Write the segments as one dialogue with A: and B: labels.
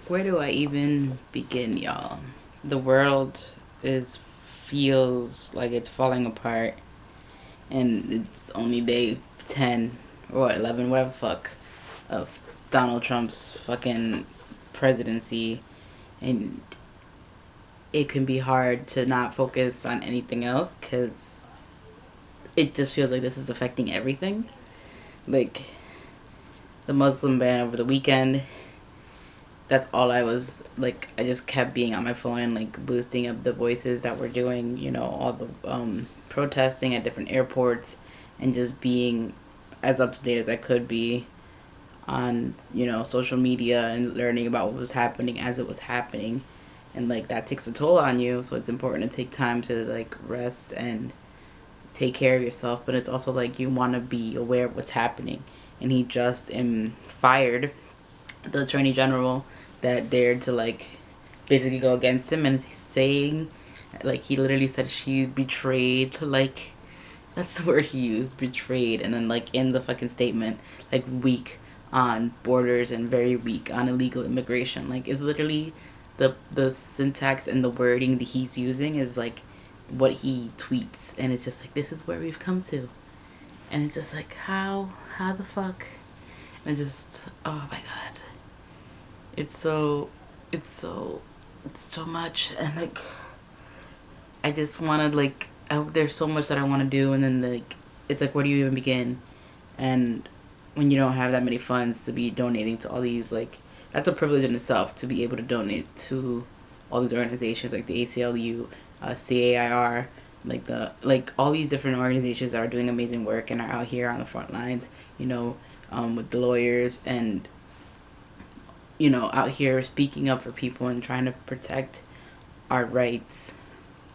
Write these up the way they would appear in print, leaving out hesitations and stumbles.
A: Where do I even begin, y'all? The world is feels like it's falling apart, and it's only day 10 or what, 11, whatever fuck, of Donald Trump's fucking presidency, and it can be hard to not focus on anything else because it just feels like this is affecting everything. Like the Muslim ban over the weekend, that's all I was like. I just kept being on my phone and like boosting up the voices that were doing, all the protesting at different airports, and just being as up to date as I could be on social media and learning about what was happening as it was happening. And like that takes a toll on you, so it's important to take time to like rest and take care of yourself, but it's also like you want to be aware of what's happening. And he just fired the attorney general that dared to like basically go against him, and he's saying like he literally said she betrayed, like that's the word he used, betrayed. And then like in the fucking statement, like weak on borders and very weak on illegal immigration. Like it's literally the syntax and the wording that he's using is like what he tweets, and it's just like this is where we've come to. And it's just like how the fuck. And just, oh my god, it's so it's so much. And like I just want to like there's so much that I want to do, and then like it's like where do you even begin? And when you don't have that many funds to be donating to all these, like that's a privilege in itself to be able to donate to all these organizations like the ACLU, CAIR, like all these different organizations that are doing amazing work and are out here on the front lines, with the lawyers and out here speaking up for people and trying to protect our rights,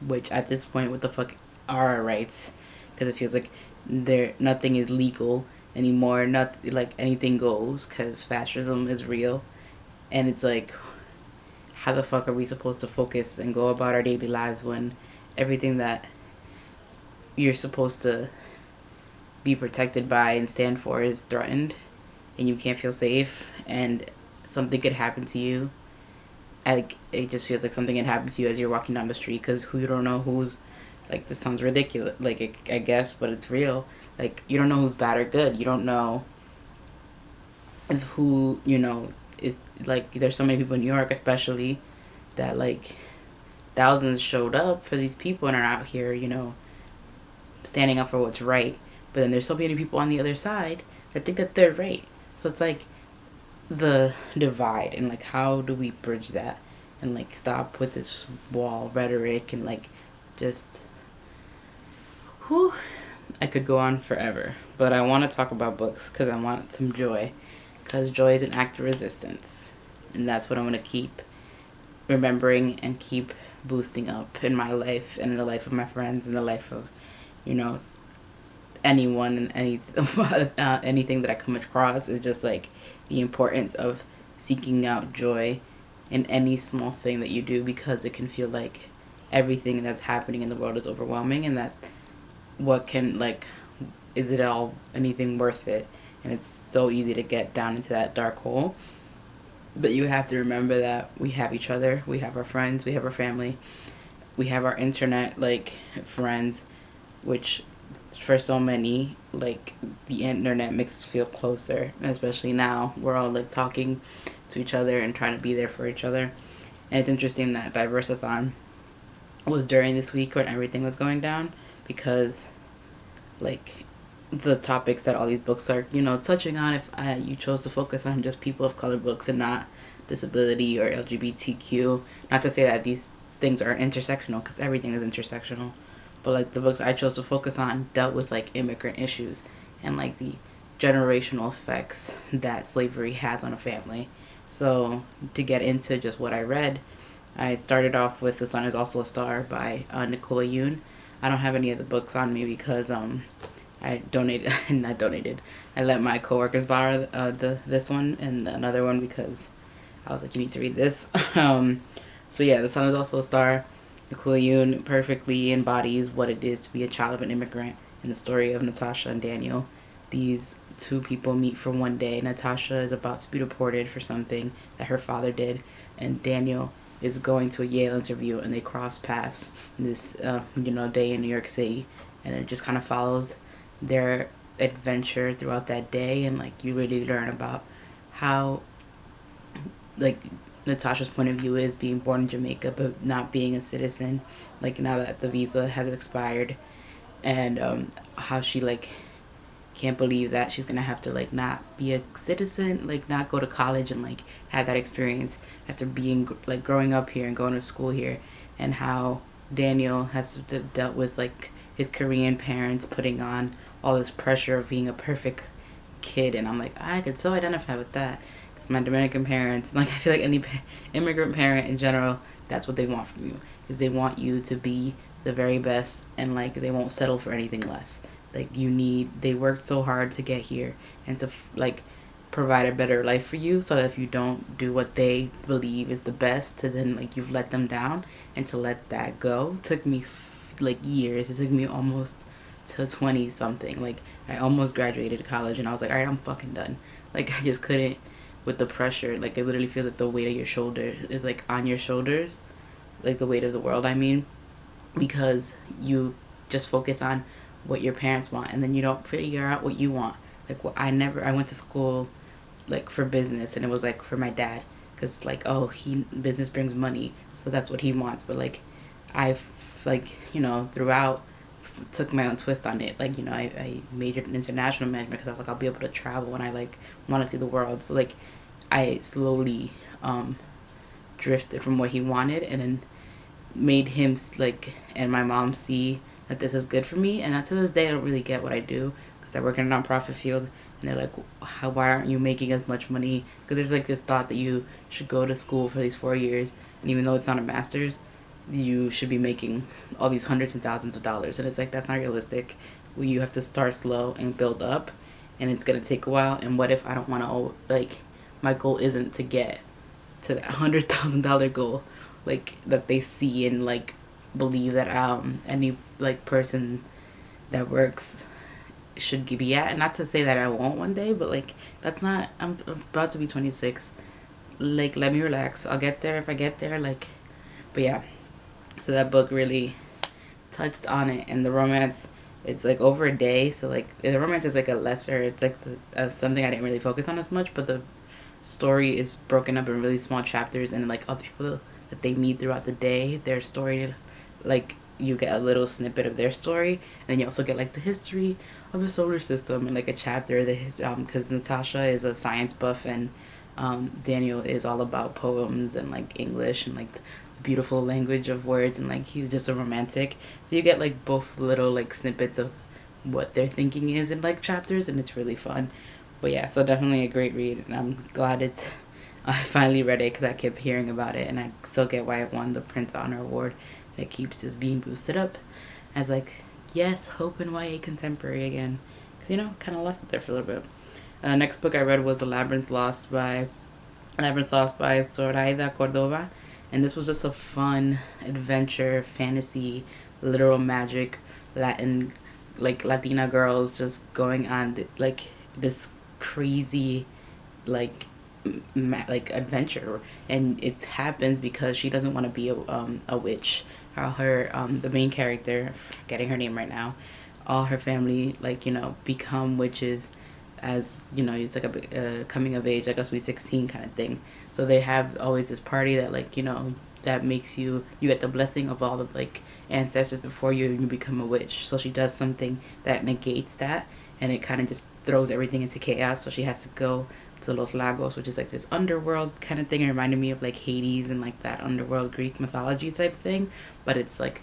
A: which at this point, what the fuck are our rights? Because it feels like nothing is legal anymore. Nothing, like anything goes, because fascism is real. And it's like, how the fuck are we supposed to focus and go about our daily lives when everything that you're supposed to be protected by and stand for is threatened, and you can't feel safe, and something could happen to you? Like it just feels like something can happen to you as you're walking down the street, because you don't know who's, like, this sounds ridiculous, like I guess, but it's real. Like you don't know who's bad or good. You don't know if who is, like, there's so many people in New York especially that like thousands showed up for these people and are out here standing up for what's right. But then there's so many people on the other side that think that they're right. So it's like the divide, and like how do we bridge that and like stop with this wall rhetoric and like just whew. I could go on forever, but I want to talk about books because I want some joy, because joy is an act of resistance, and that's what I'm going to keep remembering and keep boosting up in my life and in the life of my friends and the life of anyone and anything that I come across. Is just like the importance of seeking out joy in any small thing that you do, because it can feel like everything that's happening in the world is overwhelming, and that what can, like, is it all anything worth it? And it's so easy to get down into that dark hole. But you have to remember that we have each other, we have our friends, we have our family, we have our internet like friends, which for so many, like, the internet makes us feel closer, especially now we're all like talking to each other and trying to be there for each other. And it's interesting that Diverseathon was during this week when everything was going down, because like the topics that all these books are touching on, if you chose to focus on just people of color books and not disability or LGBTQ, not to say that these things are intersectional, because everything is intersectional, but like the books I chose to focus on dealt with like immigrant issues and like the generational effects that slavery has on a family. So to get into just what I read, I started off with The Sun Is Also a Star by Nicola Yoon. I don't have any of the books on me because I donated, not donated, I let my coworkers borrow this one and another one, because I was like, you need to read this. So yeah, The Sun Is Also a Star. Nicola Yoon perfectly embodies what it is to be a child of an immigrant in the story of Natasha and Daniel, these two people meet for one day. Natasha is about to be deported for something that her father did, and Daniel is going to a Yale interview, and they cross paths this day in New York City, and it just kind of follows their adventure throughout that day, and like you really learn about how like Natasha's point of view is being born in Jamaica but not being a citizen, like now that the visa has expired, and how she like can't believe that she's gonna have to like not be a citizen, like not go to college and like have that experience after being like growing up here and going to school here, and how Daniel has dealt with like his Korean parents putting on all this pressure of being a perfect kid, and I'm like I could so identify with that because my Dominican parents, like I feel like any immigrant parent in general, that's what they want from you, is they want you to be the very best, and like they won't settle for anything less. Like they worked so hard to get here and to like provide a better life for you, so that if you don't do what they believe is the best, to then like you've let them down, and to let that go took me like years. It took me almost to 20 something. Like I almost graduated college and I was like, all right, I'm fucking done. Like I just couldn't with the pressure. Like it literally feels like the weight of your shoulder is like on your shoulders, like the weight of the world, I mean, because you just focus on what your parents want, and then you don't figure out what you want. Like I went to school like for business, and it was like for my dad, because like, oh, he business brings money, so that's what he wants. But like I've like throughout took my own twist on it. Like I majored in international management because I was like, I'll be able to travel when I like want to see the world. So like I slowly drifted from what he wanted, and then made him like and my mom see that this is good for me. And to this day I don't really get what I do, because I work in a nonprofit field, and they're like, why aren't you making as much money? Because there's like this thought that you should go to school for these 4 years, and even though it's not a master's, you should be making all these hundreds and thousands of dollars. And it's like, that's not realistic. You have to start slow and build up, and it's going to take a while. And what if I don't want to, like, my goal isn't to get to that $100,000 goal, like that they see and like believe that any like person that works should be at. And not to say that I won't one day, but like that's not. I'm about to be 26. Like let me relax. I'll get there if I get there. Like, but yeah. So that book really touched on it, and the romance. It's like over a day, so like the romance is like a lesser. It's like something I didn't really focus on as much, but the story is broken up in really small chapters, and like other people that they meet throughout the day, their story, like you get a little snippet of their story, and then you also get like the history of the solar system, and like a chapter that because Natasha is a science buff, and Daniel is all about poems and like English and like the beautiful language of words, and like he's just a romantic, so you get like both little like snippets of what their thinking is in like chapters, and it's really fun. But yeah, so definitely a great read, and I'm glad I finally read it, because I kept hearing about it, and I still get why it won the Prince Honor Award. It keeps just being boosted up as like, yes, hope in YA contemporary again, because kind of lost it there for a little bit. Next book I read was Labyrinth Lost by Zoraida Cordova, and this was just a fun adventure fantasy, literal magic, Latina girls just going on like this crazy like adventure, and it happens because she doesn't want to be a witch. Her the main character, forgetting her name right now, all her family become witches, as it's like a coming of age, like a Sweet 16 kind of thing. So they have always this party that that makes you get the blessing of all the ancestors before you become a witch. So she does something that negates that, and it kind of just throws everything into chaos. So she has to go to Los Lagos, which is like this underworld kind of thing. It reminded me of like Hades and like that underworld Greek mythology type thing, but it's like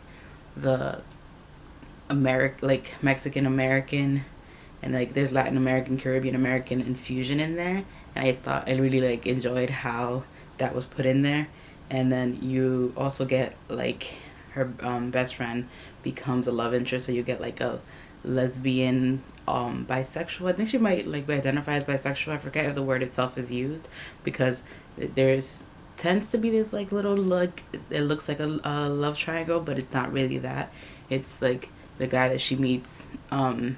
A: the Mexican American, and like there's Latin American, Caribbean American infusion in there. And I really enjoyed how that was put in there. And then you also get like her best friend becomes a love interest, so you get like a lesbian bisexual. I think she might be identified as bisexual. I forget if the word itself is used, because there's tends to be this little look. It looks like a love triangle, but it's not really that. It's like the guy that she meets kind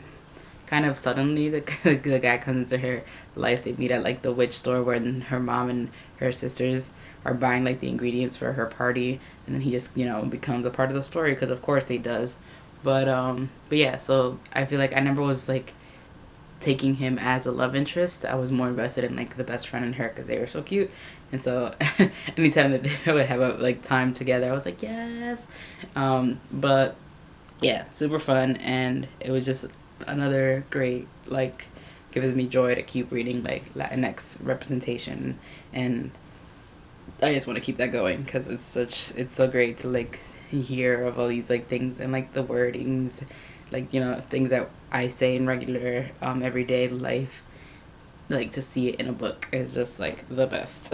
A: kind of suddenly the guy comes into her life. They meet at like the witch store when her mom and her sisters are buying like the ingredients for her party, and then he just becomes a part of the story because of course he does. But yeah, so I feel like I never was like taking him as a love interest. I was more invested in like the best friend and her because they were so cute. And so anytime that they would have a like time together, I was like yes. But yeah, super fun, and it was just another great like gives me joy to keep reading like Latinx representation, and I just want to keep that going because it's so great to like hear of all these like things and like the wordings, like things that I say in regular everyday life, like to see it in a book is just like the best.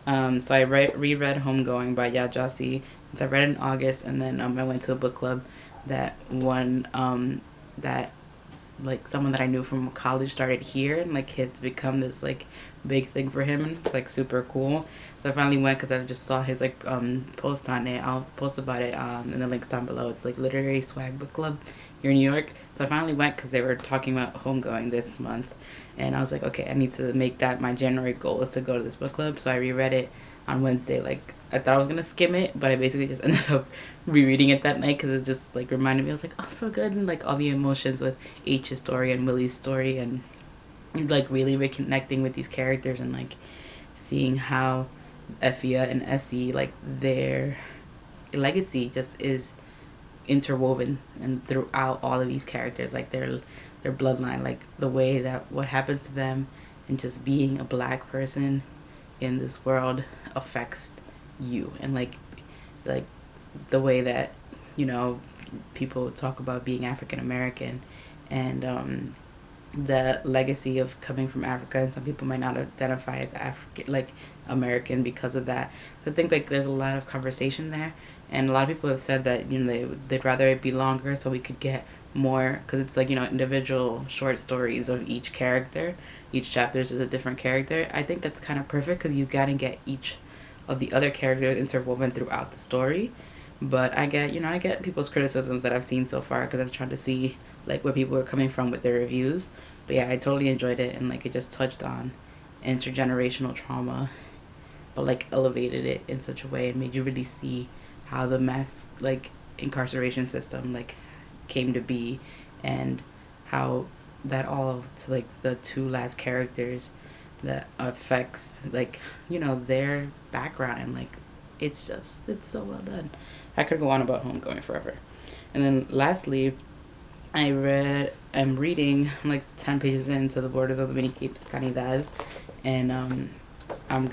A: So I reread Homegoing by Ya Jossi since I read it in August, and then I went to a book club that one that like someone that I knew from college started here, and like it's become this like big thing for him, and it's like super cool. So I finally went because I just saw his like post on it. I'll post about it in the links down below. It's like Literary Swag Book Club here in New York. So I finally went because they were talking about Homegoing this month, and I was like, okay, I need to make that my January goal is to go to this book club. So I reread it on Wednesday. Like I thought I was gonna skim it, but I basically just ended up rereading it that night because it just like reminded me. I was like, oh, so good, and like all the emotions with H's story and Willie's story, and like really reconnecting with these characters, and like seeing how Effia and Essie, like their legacy just is interwoven and throughout all of these characters, like their bloodline, like the way that what happens to them and just being a black person in this world affects you, and like the way that you know people talk about being African American, and the legacy of coming from Africa, and some people might not identify as African, like American, because of that. So I think like there's a lot of conversation there, and a lot of people have said that they'd rather it be longer so we could get more, because it's like individual short stories of each character. Each chapter is just a different character. I think that's kind of perfect because you gotta get each of the other characters interwoven throughout the story. But I get people's criticisms that I've seen so far because I've tried to see like where people are coming from with their reviews. But yeah, I totally enjoyed it, and like it just touched on intergenerational trauma, but like elevated it in such a way and made you really see how the mass like incarceration system like came to be, and how that all to like the two last characters that affects like their background, and like it's so well done. I could go on about Homegoing forever. And then lastly, I'm reading, I'm like 10 pages into The Borders of the Dominicanidad, and I'm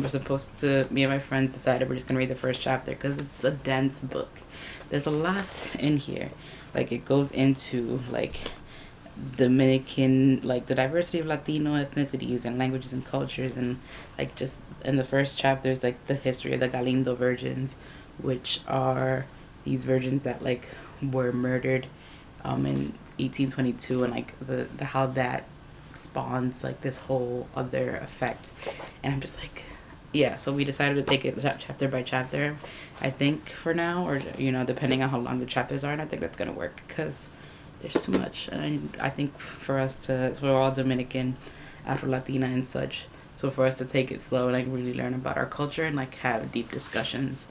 A: supposed to, me and my friends decided we're just gonna read the first chapter because it's a dense book. There's a lot in here. Like it goes into like Dominican, like the diversity of Latino ethnicities and languages and cultures, and like just in the first chapter is like the history of the Galindo virgins, which are these virgins that like were murdered in 1822, and like the how that spawns like this whole other effect. And I'm just like, yeah, so we decided to take it chapter by chapter, I think, for now, or depending on how long the chapters are, and I think that's gonna work because there's too much. And I think for us to, we're all Dominican, Afro Latina and such, so for us to take it slow and like really learn about our culture and like have deep discussions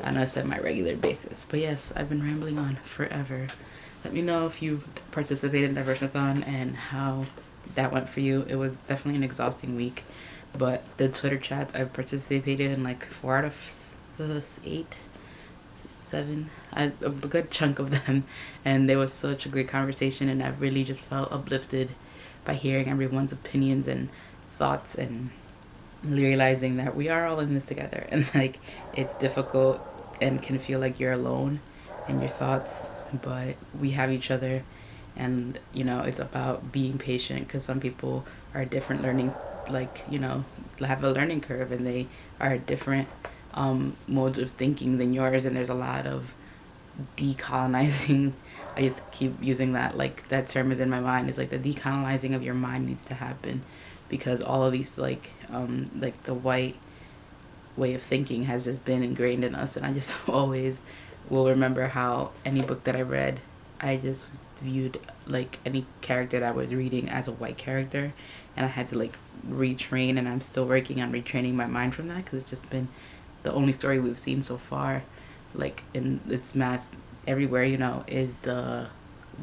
A: on a semi-regular basis. But yes, I've been rambling on forever. Let me know if you participated in Diverseathon and how that went for you. It was definitely an exhausting week, but the Twitter chats I've participated in like 4 out of the 8, 7, a good chunk of them, and there was such a great conversation, and I really just felt uplifted by hearing everyone's opinions and thoughts, and realizing that we are all in this together, and like it's difficult and can feel like you're alone in your thoughts, but we have each other. And it's about being patient because some people are different learning, like have a learning curve, and they are different modes of thinking than yours, and there's a lot of decolonizing. I just keep using that, like that term is in my mind. It's like the decolonizing of your mind needs to happen, because all of these like the white way of thinking has just been ingrained in us. And I just always will remember how any book that I read, I just viewed like any character that I was reading as a white character, and I had to like retrain, and I'm still working on retraining my mind from that, because it's just been the only story we've seen so far, like in its mass everywhere, you know, is the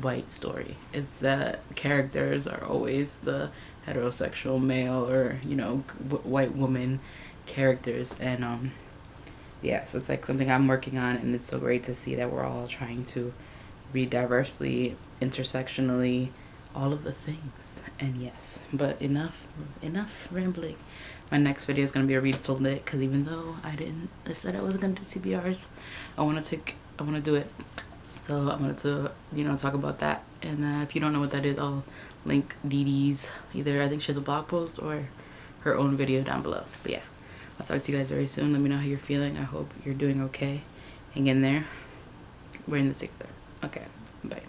A: white story. It's that characters are always the heterosexual male or, you know, white woman characters. And yeah, so it's like something I'm working on, and it's so great to see that we're all trying to read diversely, intersectionally, all of the things. And yes, but enough rambling. My next video is gonna be a read sold lit, because even though I said I wasn't gonna do TBRs, I want to do it. So I wanted to, you know, talk about that. And if you don't know what that is, I'll link Dee Dee's, either I think she has a blog post or her own video down below. But yeah, I'll talk to you guys very soon. Let me know how you're feeling. I hope you're doing okay. Hang in there. We're in the 6th. Okay, bye.